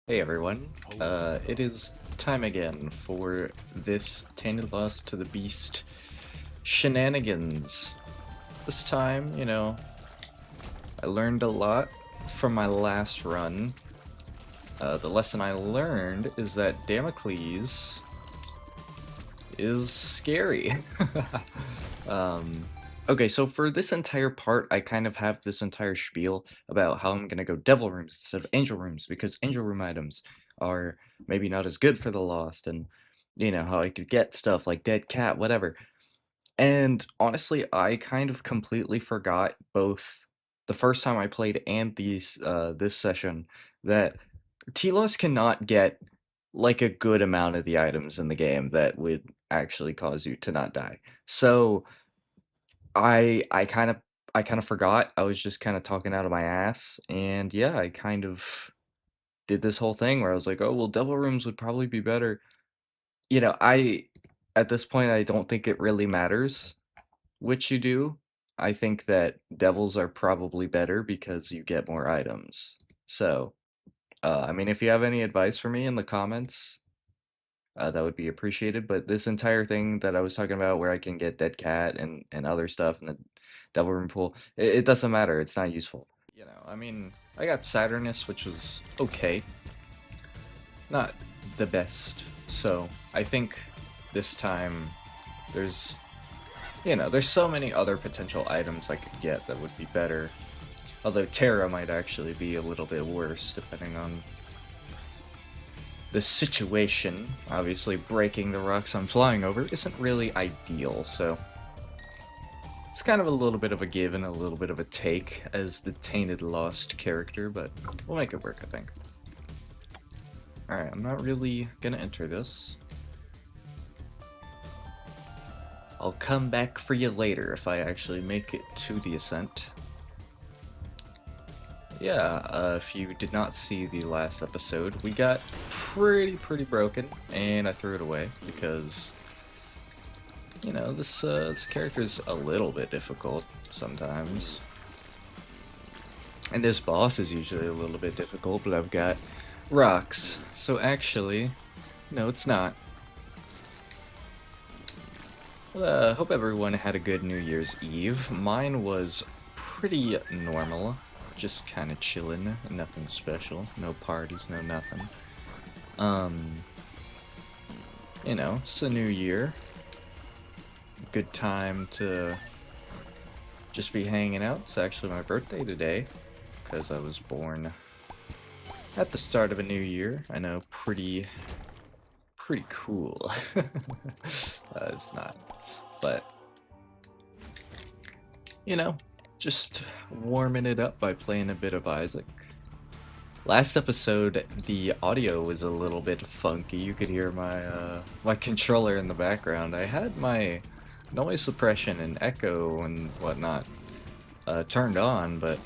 Hey everyone, it is time again for this Tainted Lost to the Beast shenanigans. This time, I learned a lot from my last run. The lesson I learned is that Damocles is scary. um, okay, so for this entire part, I kind of have this entire spiel about how I'm gonna go Devil Rooms instead of Angel Rooms, because Angel Room items are maybe not as good for the Lost, and how I could get stuff like Dead Cat, whatever. And honestly, I kind of completely forgot both the first time I played and this session that Telos cannot get like a good amount of the items in the game that would actually cause you to not die. So I kind of forgot. I was just kind of talking out of my ass, and yeah, I kind of did this whole thing where I was like, "Oh, well, Devil Rooms would probably be better." I at this point I don't think it really matters which you do. I think that Devils are probably better because you get more items. So, I mean, if you have any advice for me in the comments, that would be appreciated. But this entire thing that I was talking about, where I can get Dead Cat and other stuff in the Devil Room pool, it doesn't matter. It's not useful. I mean, I got Saturnus, which was okay, not the best. So I think this time there's there's so many other potential items I could get that would be better. Although Terra might actually be a little bit worse, depending on the situation. Obviously, breaking the rocks I'm flying over isn't really ideal, so it's kind of a little bit of a give and a little bit of a take as the Tainted Lost character, but we'll make it work, I think. Alright, I'm not really gonna enter this. I'll come back for you later if I actually make it to the ascent. Yeah, if you did not see the last episode, we got pretty broken, and I threw it away because, this character's a little bit difficult sometimes. And this boss is usually a little bit difficult, but I've got rocks. So actually, no, it's not. Hope everyone had a good New Year's Eve. Mine was pretty normal. Just kind of chilling, nothing special, no parties, no nothing. It's a new year. Good time to just be hanging out. It's actually my birthday today, because I was born at the start of a new year. I know, pretty cool. It's not, but just warming it up by playing a bit of Isaac. Last episode, the audio was a little bit funky. You could hear my controller in the background. I had my noise suppression and echo and whatnot turned on, but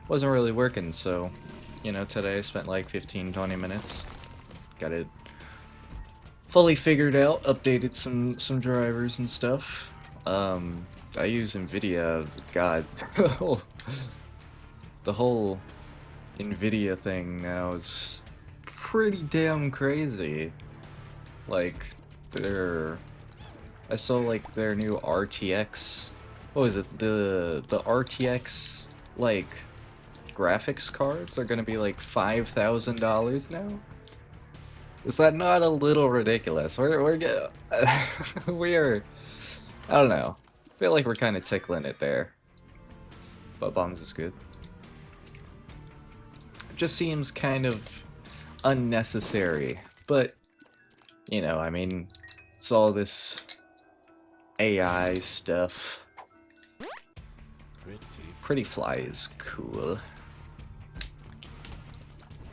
wasn't really working. So, today I spent like 15-20 minutes. Got it fully figured out, updated some drivers and stuff. I use NVIDIA. God, the whole NVIDIA thing now is pretty damn crazy. Like, I saw like their new RTX. What was it? The RTX like graphics cards are gonna be like $5,000 now. Is that not a little ridiculous? We're get we are. I don't know. I feel like we're kind of tickling it there. But bombs is good. It just seems kind of unnecessary. But I mean, it's all this AI stuff. Pretty Fly is cool.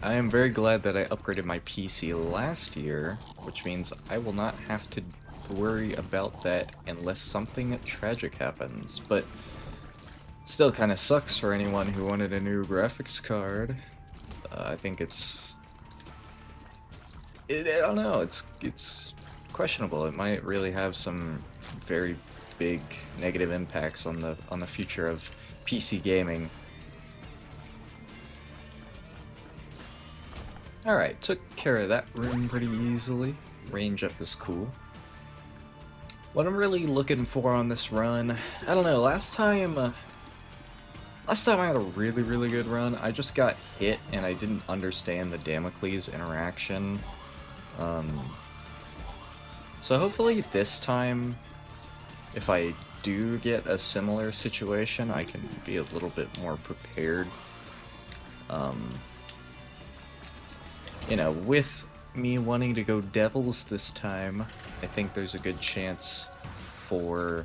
I am very glad that I upgraded my PC last year, which means I will not have to worry about that unless something tragic happens. But still kind of sucks for anyone who wanted a new graphics card. I think I don't know, it's questionable. It might really have some very big negative impacts on the future of PC gaming. Alright, took care of that room pretty easily. Range up is cool. What I'm really looking for on this run, I don't know, last time I had a really good run, I just got hit and I didn't understand the Damocles interaction. So hopefully this time, if I do get a similar situation, I can be a little bit more prepared. You know, with me wanting to go Devils this time, I think there's a good chance for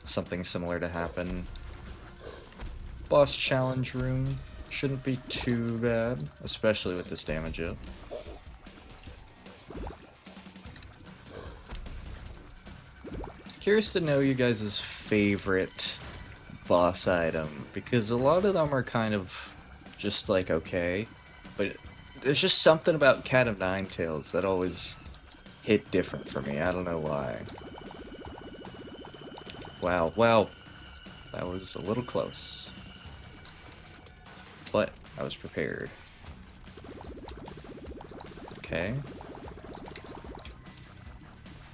something similar to happen. Boss challenge room shouldn't be too bad, especially with this damage up. Curious to know you guys' favorite boss item, because a lot of them are kind of just like okay, but there's just something about Cat of Nine Tails that always hit different for me. I don't know why. Wow, wow. That was a little close. But I was prepared. Okay.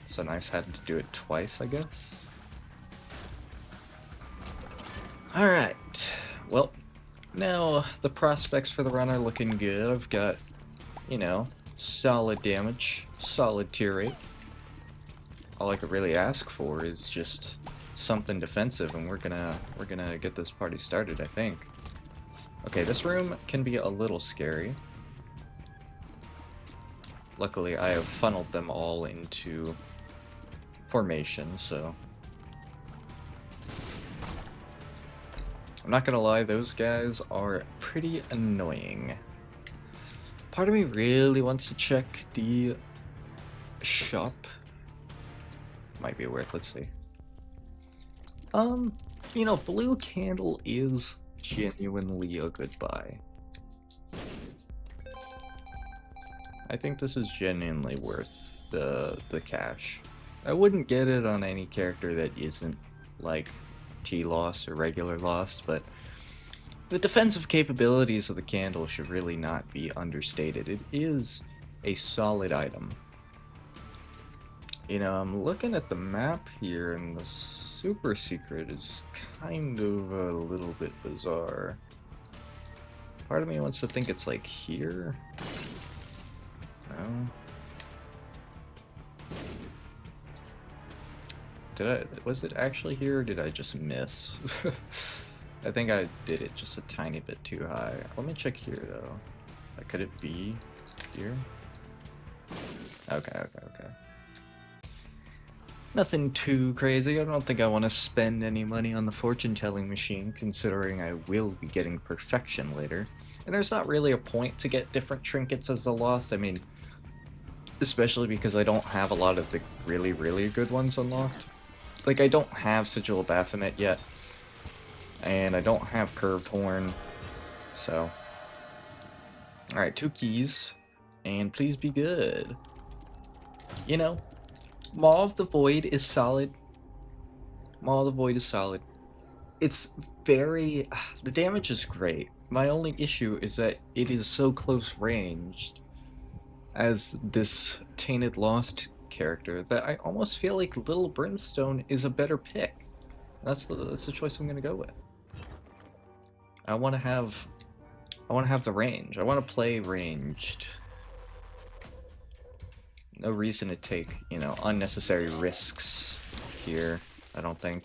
So nice having to do it twice, I guess. Alright. Well, now the prospects for the run are looking good. I've got, you know, solid damage, solid tier rate. All I could really ask for is just something defensive, and we're gonna get this party started, I think. Okay, this room can be a little scary. Luckily, I have funneled them all into formation, so I'm not gonna lie, those guys are pretty annoying. Part of me really wants to check the shop. Might be worth, let's see. You know, blue candle is genuinely a good buy. I think this is genuinely worth the cash. I wouldn't get it on any character that isn't like T-Lost or regular Lost, but the defensive capabilities of the candle should really not be understated. It is a solid item. You know, I'm looking at the map here, and the super secret is kind of a little bit bizarre. Part of me wants to think it's like here. No. Was it actually here, or did I just miss? I think I did it just a tiny bit too high. Let me check here, though. Could it be here? Okay. Nothing too crazy. I don't think I want to spend any money on the fortune-telling machine, considering I will be getting perfection later. And there's not really a point to get different trinkets as the Lost. I mean, especially because I don't have a lot of the really good ones unlocked. Like, I don't have Sigil of Baphomet yet, and I don't have Curved Horn, so... Alright, 2 keys, and please be good. You know, Maw of the Void is solid. Maw of the Void is solid. It's very... the damage is great. My only issue is that it is so close ranged as this Tainted Lost character that I almost feel like Little Brimstone is a better pick. That's the choice I'm gonna go with. I want to have the range. I want to play ranged. No reason to take, you know, unnecessary risks here, I don't think.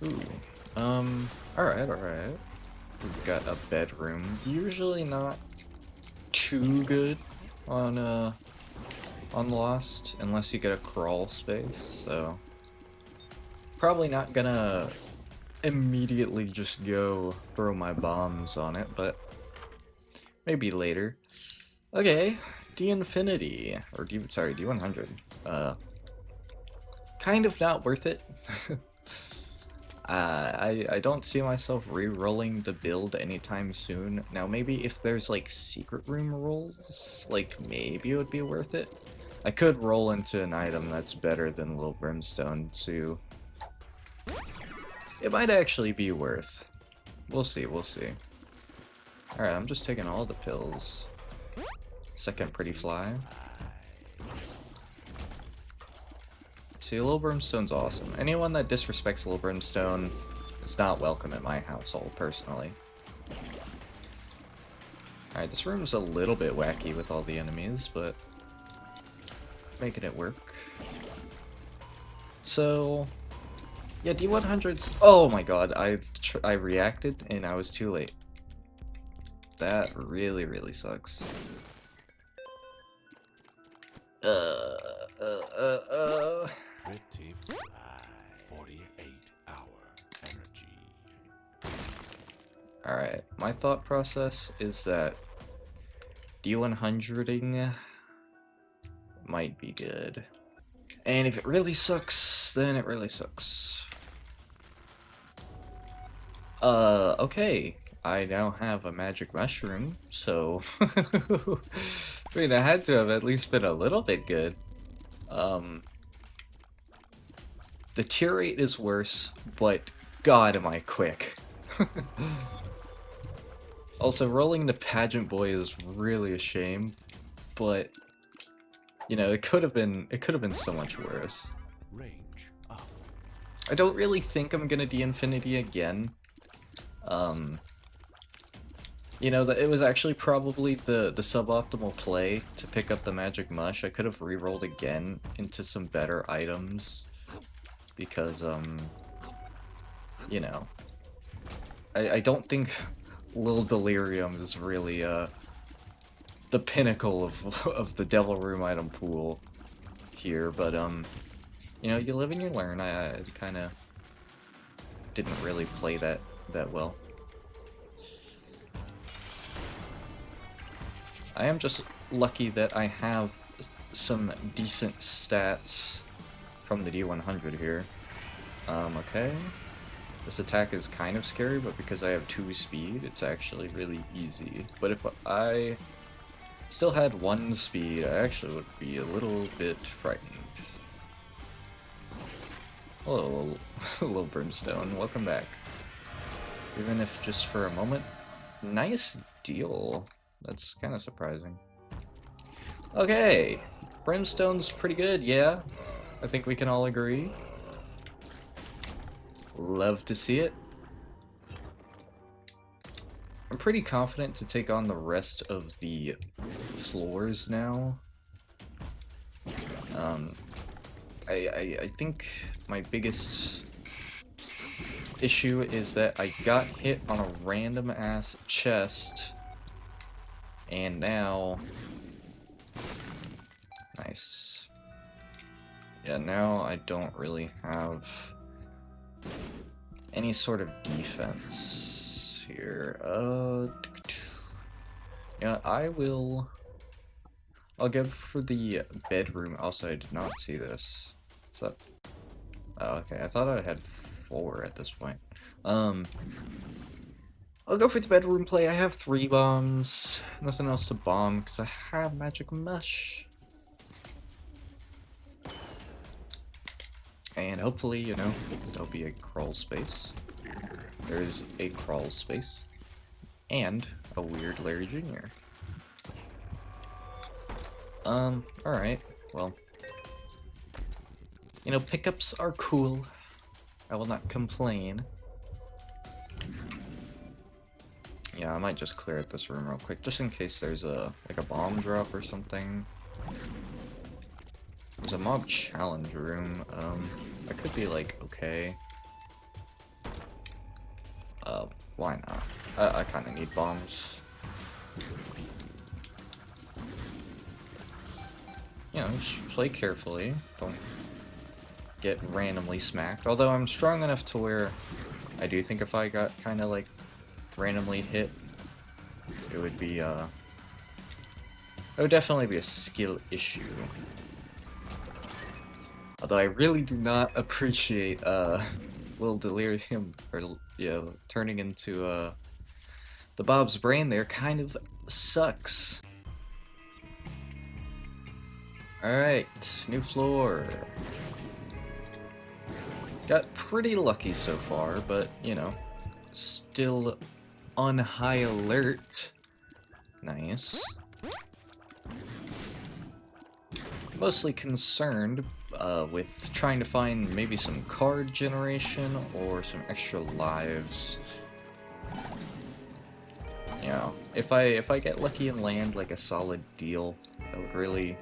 Ooh. Alright. We've got a bedroom. Usually not too good on Lost, unless you get a crawl space, so probably not gonna immediately just go throw my bombs on it, but maybe later. Okay, D-Infinity, or D100. Kind of not worth it. I don't see myself re-rolling the build anytime soon. Now, maybe if there's, like, secret room rolls, like, maybe it would be worth it. I could roll into an item that's better than Little Brimstone, too. It might actually be worth. We'll see, we'll see. Alright, I'm just taking all the pills. Second pretty fly. See, Little Brimstone's awesome. Anyone that disrespects Little Brimstone is not welcome at my household, personally. Alright, this room's a little bit wacky with all the enemies, but making it work. So, yeah, D100's... Oh my god, I reacted and I was too late. That really, really sucks. Pretty fly. 48-hour energy. Alright, my thought process is that D100ing might be good. And if it really sucks, then it really sucks. Okay. I now have a magic mushroom, so... I mean, I had to have at least been a little bit good. The tier 8 is worse, but god am I quick. Also, rolling the Pageant Boy is really a shame, but... You know, it could have been so much worse. Range up. I don't really think I'm gonna de-infinity again. You know, it was actually probably the suboptimal play to pick up the magic mush. I could have re-rolled again into some better items because, you know, I don't think Lil Delirium is really the pinnacle of the Devil Room item pool here, but you know, you live and you learn. I kind of didn't really play that well. I am just lucky that I have some decent stats from the D100 here. Okay. This attack is kind of scary, but because I have 2 speed, it's actually really easy. But if I still had 1 speed, I actually would be a little bit frightened. Hello, little Brimstone. Welcome back. Even if just for a moment. Nice deal. That's kind of surprising. Okay, Brimstone's pretty good, yeah. I think we can all agree. Love to see it. I'm pretty confident to take on the rest of the floors now. I think my biggest issue is that I got hit on a random ass chest. And now... Nice. Yeah, now I don't really have any sort of defense here. Yeah, I'll go for the bedroom. Also, I did not see this. Is that... Oh, okay. I thought I had 4 at this point. I'll go for the bedroom play. I have 3 bombs. Nothing else to bomb because I have magic mush. And hopefully, you know, there'll be a crawl space. There is a crawl space. And a weird Larry Jr. Alright. Well. You know, pickups are cool. I will not complain. Yeah, I might just clear out this room real quick, just in case there's like a bomb drop or something. There's a mob challenge room. That could be like okay. Why not? I kind of need bombs. You know, just play carefully. Don't get randomly smacked. Although I'm strong enough to where I do think if I got kind of like randomly hit, it would be it would definitely be a skill issue. Although I really do not appreciate Little Delirium, or yeah, turning into the Bob's brain there kind of sucks. Alright, new floor. Got pretty lucky so far, but, you know, still on high alert. Nice. Mostly concerned with trying to find maybe some card generation or some extra lives. You know, if I get lucky and land like a solid deal, that would really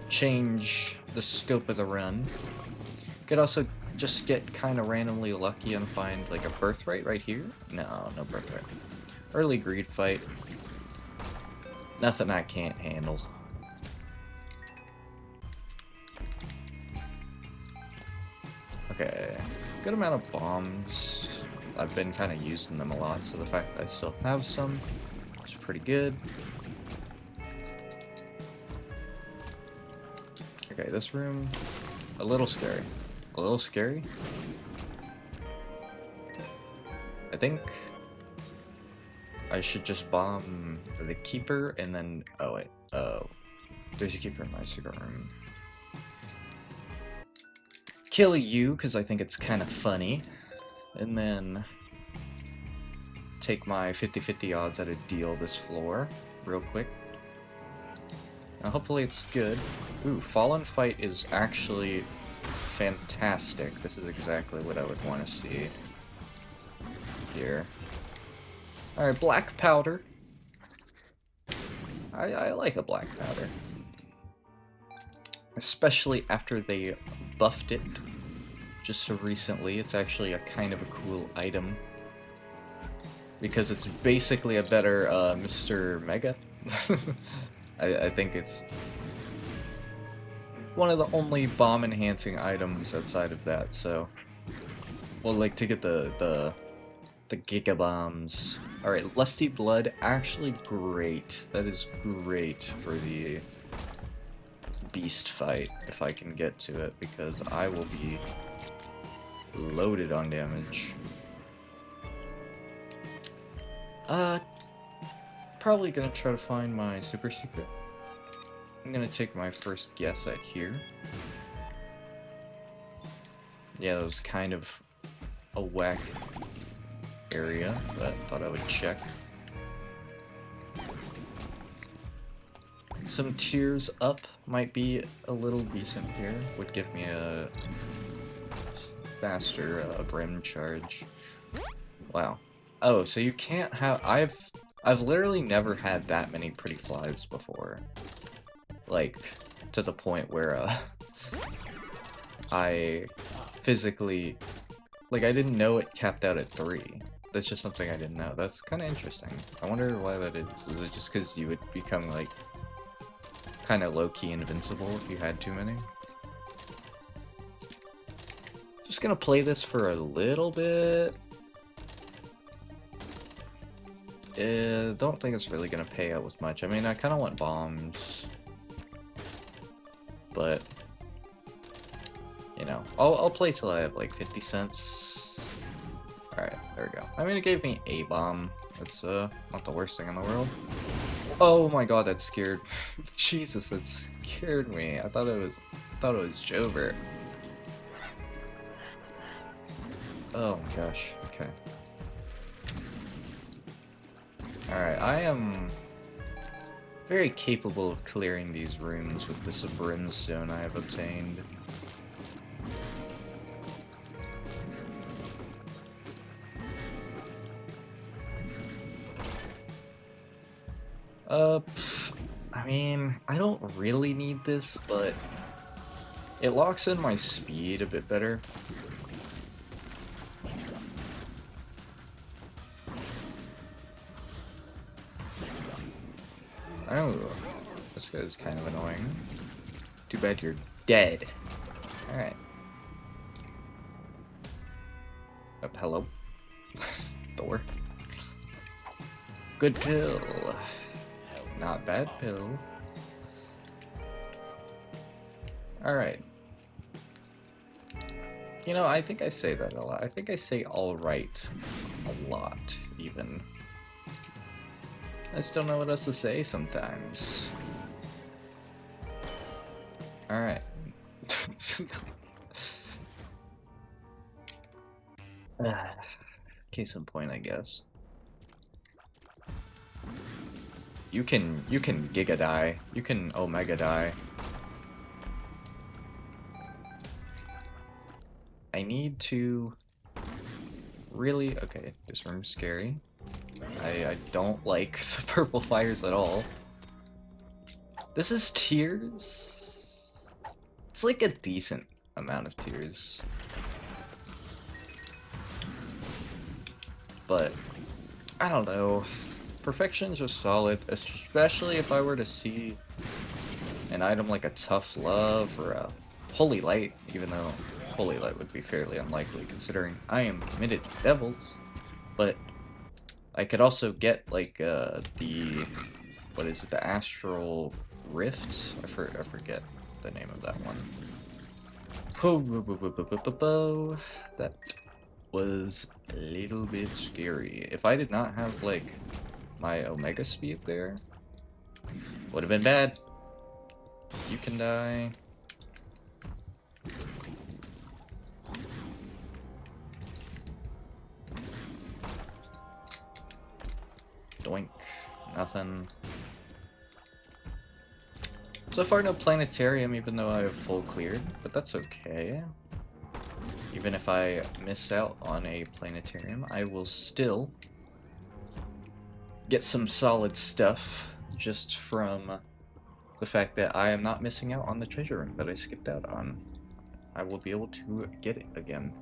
change the scope of the run. Could also just get kind of randomly lucky and find like a birthright right here. No, no birthright. Early greed fight. Nothing I can't handle. Okay, good amount of bombs. I've been kind of using them a lot, so the fact that I still have some is pretty good. Okay, this room, a little scary. A little scary. I think I should just bomb the keeper and then... Oh, wait. Oh, there's a keeper in my cigar room. Kill you, because I think it's kind of funny. And then take my 50-50 odds at a deal this floor real quick. Now, hopefully it's good. Ooh, Fallen Fight is actually fantastic. This is exactly what I would want to see here. Alright, black powder. I like a black powder. Especially after they buffed it just so recently. It's actually a kind of a cool item. Because it's basically a better Mr. Mega. I think it's one of the only bomb enhancing items outside of that, so well, like to get the Giga Bombs. Alright, Lusty Blood, actually great. That is great for the beast fight, if I can get to it, because I will be loaded on damage. Probably gonna try to find my super secret. I'm gonna take my first guess at here. Yeah, that was kind of a whack area, but thought I would check. Some tears up might be a little decent here. Would give me a faster brim charge. Wow. Oh, so you can't have... I've literally never had that many pretty flies before. Like, to the point where I physically... Like, I didn't know it capped out at 3. That's just something I didn't know. That's kind of interesting. I wonder why that is. Is it just because you would become, like, kind of low-key invincible if you had too many? Just gonna play this for a little bit. Don't think it's really gonna pay out with much. I mean, I kind of want bombs, but you know, I'll play till I have like 50 cents. All right, there we go. I mean, it gave me a bomb. That's not the worst thing in the world. Oh my god, that scared. Jesus, that scared me. I thought it was Jovert. Oh my gosh. Okay. Alright, I am very capable of clearing these rooms with this brimstone I have obtained. I mean, I don't really need this, but it locks in my speed a bit better. Oh, this guy's kind of annoying. Too bad you're dead. Alright. Oh, hello. Door. Good pill. Not bad pill. Alright. You know, I think I say that a lot. I think I say alright a lot, even. I just don't know what else to say sometimes. Alright. Case in point, I guess. You can Giga die. You can Omega die. I need to really okay, this room's scary. I don't like the purple fires at all. This is tears. It's like a decent amount of tears. But I don't know. Perfection's just solid, especially if I were to see an item like a Tough Love or a Holy Light, even though Holy Light would be fairly unlikely considering I am committed to devils. But I could also get like the what is it, the Astral Rift? I forget the name of that one. That was a little bit scary. If I did not have like my Omega speed there, would have been bad. You can die. Doink. Nothing. So far, no planetarium, even though I have full cleared, but that's okay. Even if I miss out on a planetarium, I will still get some solid stuff just from the fact that I am not missing out on the treasure room that I skipped out on. I will be able to get it again.